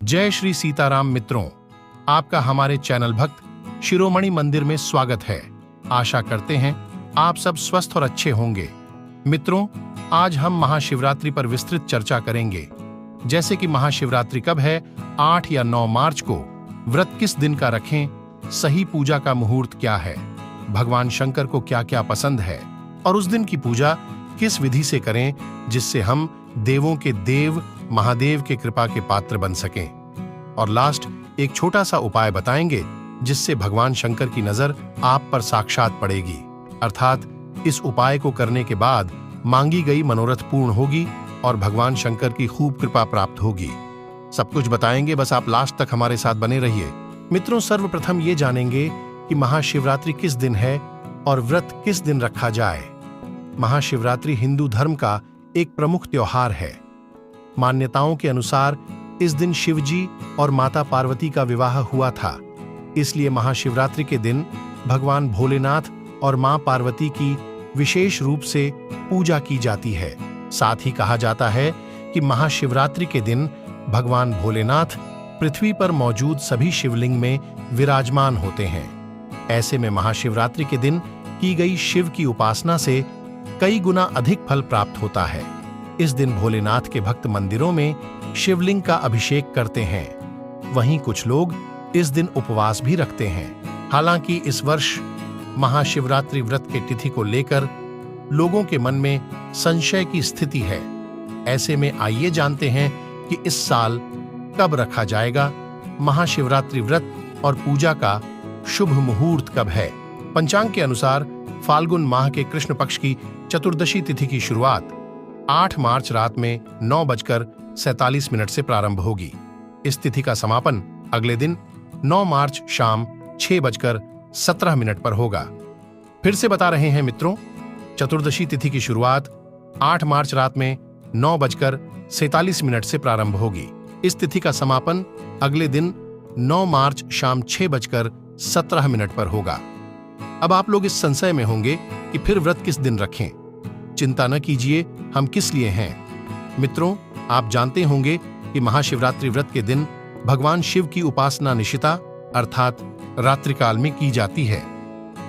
जय श्री सीताराम मित्रों, आपका हमारे चैनल भक्त शिरोमणि मंदिर में स्वागत है। आशा करते हैं आप सब स्वस्थ और अच्छे होंगे। मित्रों, आज हम महाशिवरात्रि पर विस्तृत चर्चा करेंगे। जैसे कि महाशिवरात्रि कब है, 8 या 9 मार्च को, व्रत किस दिन का रखें, सही पूजा का मुहूर्त क्या है, भगवान शंकर को क्या क्या पसंद है और उस दिन की पूजा किस विधि से करें जिससे हम देवों के देव महादेव के कृपा के पात्र बन सकें। और लास्ट एक छोटा सा उपाय बताएंगे जिससे भगवान शंकर की नजर आप पर साक्षात पड़ेगी, अर्थात इस उपाय को करने के बाद मांगी गई मनोरथ पूर्ण होगी और भगवान शंकर की खूब कृपा प्राप्त होगी। सब कुछ बताएंगे, बस आप लास्ट तक हमारे साथ बने रहिए। मित्रों, सर्वप्रथम ये जानेंगे कि महाशिवरात्रि किस दिन है और व्रत किस दिन रखा जाए। महाशिवरात्रि हिंदू धर्म का एक प्रमुख त्योहार है। मान्यताओं के अनुसार इस दिन शिवजी और माता पार्वती का विवाह हुआ था, इसलिए महाशिवरात्रि के दिन भगवान भोलेनाथ और मां पार्वती की विशेष रूप से पूजा की जाती है। साथ ही कहा जाता है कि महाशिवरात्रि के दिन भगवान भोलेनाथ पृथ्वी पर मौजूद सभी शिवलिंग में विराजमान होते हैं। ऐसे में महाशिवरात्रि के दिन की गई शिव की उपासना से कई गुना अधिक फल प्राप्त होता है। इस दिन भोलेनाथ के भक्त मंदिरों में शिवलिंग का अभिषेक करते हैं। वहीं कुछ लोग इस दिन उपवास भी रखते हैं। हालांकि इस वर्ष महाशिवरात्रि व्रत के तिथि को लेकर लोगों के मन में संशय की स्थिति है। ऐसे में आइए जानते हैं कि इस साल कब रखा जाएगा महाशिवरात्रि व्रत और पूजा का शुभ मुहूर्त कब है। पंचांग के अनुसार फाल्गुन माह के कृष्ण पक्ष की चतुर्दशी तिथि की शुरुआत 8 मार्च रात में 9:47 से प्रारंभ होगी। इस तिथि का समापन अगले दिन 9 मार्च शाम 6:17 पर होगा। फिर से बता रहे हैं मित्रों, चतुर्दशी तिथि की शुरुआत 8 मार्च रात में 9:47 से प्रारंभ होगी। इस तिथि का समापन अगले दिन 9 मार्च शाम 6:17 पर होगा। अब आप लोग इस संशय में होंगे कि फिर व्रत किस दिन रखें। चिंता न कीजिए, हम किस लिए हैं। मित्रों, आप जानते होंगे कि महाशिवरात्रि व्रत के दिन भगवान शिव की उपासना निशिता अर्थात रात्रिकाल में की जाती है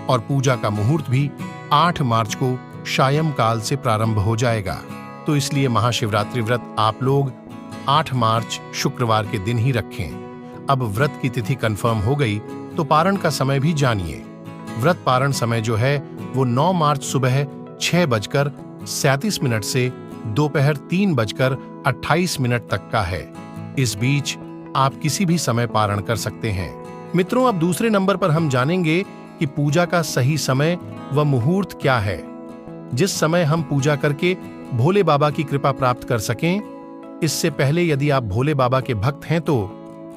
और पूजा का मुहूर्त भी 8 मार्च को सायं काल से प्रारंभ हो जाएगा। तो इसलिए महाशिवरात्रि व्रत आप लोग 8 मार्च शुक्रवार के दिन ही रखें। अब व्रत की तिथि कंफर्म हो गई तो पारण का समय भी जानिए। व्रत पारण समय जो है वो 9 मार्च सुबह 6:37 से दोपहर 3:28 तक का है। इस बीच आप किसी भी समय पारण कर सकते हैं। मित्रों, अब दूसरे नंबर पर हम जानेंगे कि पूजा का सही समय व मुहूर्त क्या है, जिस समय हम पूजा करके भोले बाबा की कृपा प्राप्त कर सकें। इससे पहले यदि आप भोले बाबा के भक्त हैं तो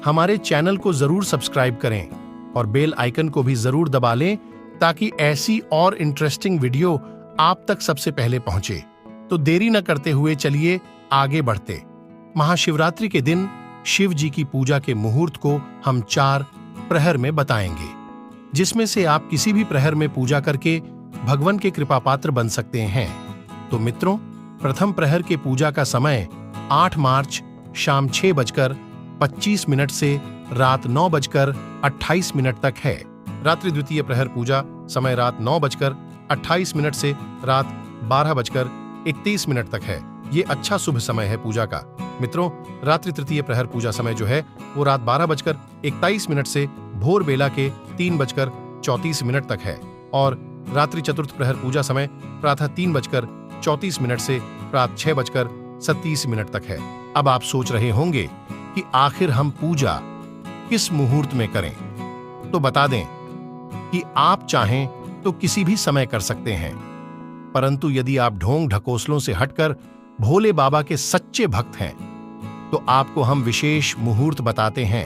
हमारे चैनल को जरूर सब्सक्राइब करें और बेल आइकन को भी जरूर दबा लें ताकि ऐसी और इंटरेस्टिंग वीडियो आप तक सबसे पहले पहुंचे। तो देरी न करते हुए चलिए आगे बढ़ते। महाशिवरात्रि के दिन शिव जी की पूजा के मुहूर्त को हम 4 प्रहर में बताएंगे, जिसमें से आप किसी भी प्रहर में पूजा करके भगवान के कृपा पात्र बन सकते हैं। तो मित्रों, प्रथम प्रहर के पूजा का समय 8 मार्च शाम 6:25 से रात 9:28 तक है। रात्रि द्वितीय प्रहर पूजा समय रात 9:28 से रात 12:31 तक है। ये अच्छा शुभ समय है पूजा का। मित्रों, रात्रि तृतीय प्रहर पूजा समय जो है वो रात 12:41 से भोर बेला के 3:34 तक है और रात्रि चतुर्थ प्रहर पूजा समय प्रातः 3:34 से रात 6:37 तक है। अब आप सोच रहे होंगे कि आखिर हम पूजा किस मुहूर्त में करें, तो बता दें कि आप चाहें तो किसी भी समय कर सकते हैं, परंतु यदि आप ढोंग ढकोसलों से हटकर भोले बाबा के सच्चे भक्त हैं तो आपको हम विशेष मुहूर्त बताते हैं,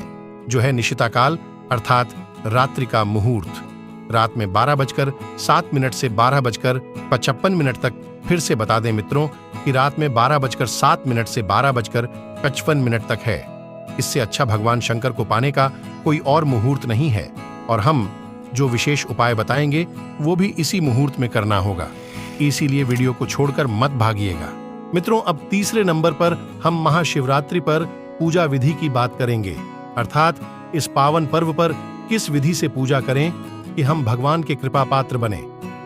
जो है निशिता काल अर्थात रात्रि का मुहूर्त। रात में 12:07 से 12:55 तक। फिर से बता दें मित्रों कि रात में 12:07 से 12:55 तक है। इससे अच्छा भगवान शंकर को पाने का कोई और मुहूर्त नहीं है और हम जो विशेष उपाय बताएंगे वो भी इसी मुहूर्त में करना होगा। इसीलिए वीडियो को छोड़कर मत भागिएगा। मित्रों, अब तीसरे नंबर पर हम महाशिवरात्रि पर पूजा विधि की बात करेंगे, अर्थात इस पावन पर्व पर किस विधि से पूजा करें कि हम भगवान के कृपा पात्र बने।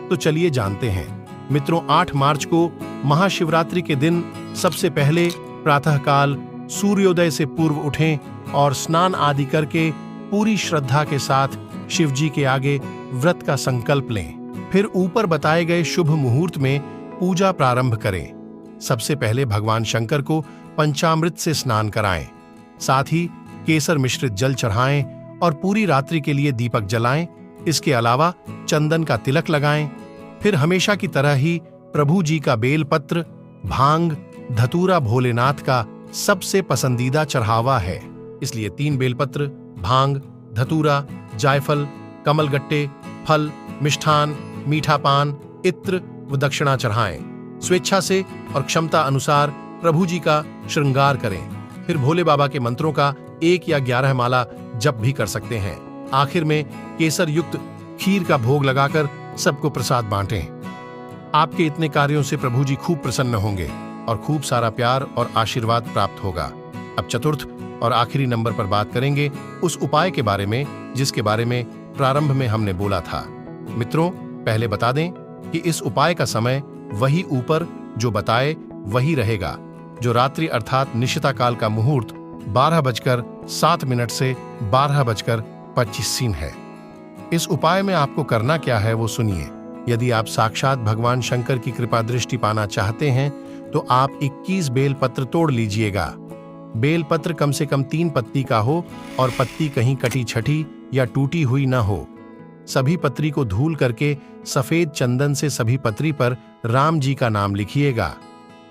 तो चलिए जानते हैं। मित्रों, 8 मार्च को महाशिवरात्रि के दिन सबसे पहले प्रातःकाल सूर्योदय से पूर्व उठें और स्नान आदि करके पूरी श्रद्धा के साथ शिव जी के आगे व्रत का संकल्प लें। फिर ऊपर बताए गए शुभ मुहूर्त में पूजा प्रारंभ करें। सबसे पहले भगवान शंकर को पंचामृत से स्नान कराएं, साथ ही केसर मिश्रित जल चढ़ाएं और पूरी रात्रि के लिए दीपक जलाएं। इसके अलावा चंदन का तिलक लगाएं। फिर हमेशा की तरह ही प्रभु जी का बेलपत्र, भांग, धतूरा भोलेनाथ का सबसे पसंदीदा चढ़ावा है, इसलिए 3 बेलपत्र, भांग, धतूरा, जायफल, कमलगट्टे, फल, मिष्ठान, मीठा पान, इत्र व दक्षिणा चढ़ाएं। स्वेच्छा से और क्षमता अनुसार प्रभु जी का श्रृंगार करें। फिर भोले बाबा के मंत्रों का 1 या 11 माला जप भी कर सकते हैं। आखिर में केसर युक्त खीर का भोग लगाकर सबको प्रसाद बांटें। आपके इतने कार्यों से प्रभु जी खूब प्रसन्न होंगे और खूब सारा प्यार और आशीर्वाद प्राप्त होगा। अब चतुर्थ और आखिरी नंबर पर बात करेंगे उस उपाय के बारे में जिसके बारे में प्रारंभ में हमने बोला था। मित्रों, पहले बता दें कि इस उपाय का समय वही ऊपर जो बताए वही रहेगा, जो रात्रि अर्थात निशिता काल का मुहूर्त 12:07 से 12:25 है। इस उपाय में आपको करना क्या है वो सुनिए। यदि आप साक्षात भगवान शंकर की कृपा दृष्टि पाना चाहते हैं तो आप 21 बेलपत्र तोड़ लीजिएगा। बेलपत्र कम से कम 3 पत्ती का हो और पत्ती कहीं कटी छठी या टूटी हुई न हो। सभी पत्री को धूल करके सफेद चंदन से सभी पत्री पर राम जी का नाम लिखिएगा।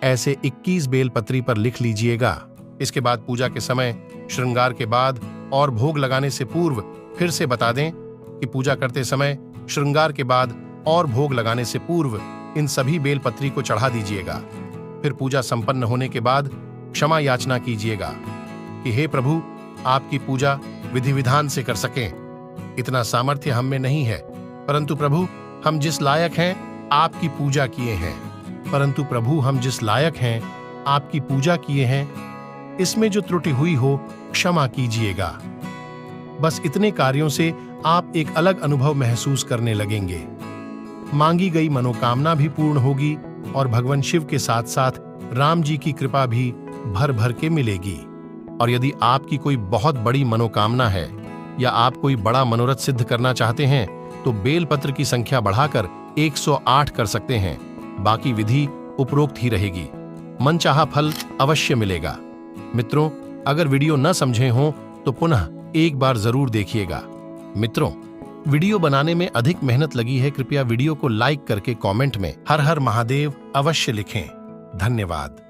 ऐसे 21 बेलपत्री पर लिख लीजिएगा। इसके बाद पूजा के समय, श्रृंगार के बाद और भोग लगाने से पूर्व फिर से बता दें कि पूजा करते समय, श्रृंगार के बाद और भोग लगाने से पूर्व इन सभी बेलपत्री को चढ़ा दीजिएगा। फिर पूजा संपन्न होने के बाद क्षमा याचना कीजिएगा कि हे प्रभु, आपकी पूजा विधि विधान से कर सकें। इतना सामर्थ्य हम में नहीं है, परंतु प्रभु हम जिस लायक हैं आपकी पूजा किए हैं। परंतु प्रभु हम जिस लायक हैं आपकी पूजा किए हैं, इसमें जो त्रुटि हुई हो क्षमा कीजिएगा। बस इतने कार्यों से आप एक अलग अनुभव महसूस करने लगेंगे। मांगी गई मनोकामना भी पूर्ण होगी और भगवान शिव के साथ साथ राम जी की कृपा भी भर भर के मिलेगी। और यदि आपकी कोई बहुत बड़ी मनोकामना है या आप कोई बड़ा मनोरथ सिद्ध करना चाहते हैं तो बेलपत्र की संख्या बढ़ाकर 108 कर सकते हैं। बाकी विधि उपरोक्त ही रहेगी। मनचाहा फल अवश्य मिलेगा। मित्रों, अगर वीडियो न समझे हो तो पुनः एक बार जरूर देखिएगा। मित्रों, वीडियो बनाने में अधिक मेहनत लगी है। कृपया वीडियो को लाइक करके कमेंट में हर हर महादेव अवश्य लिखें। धन्यवाद।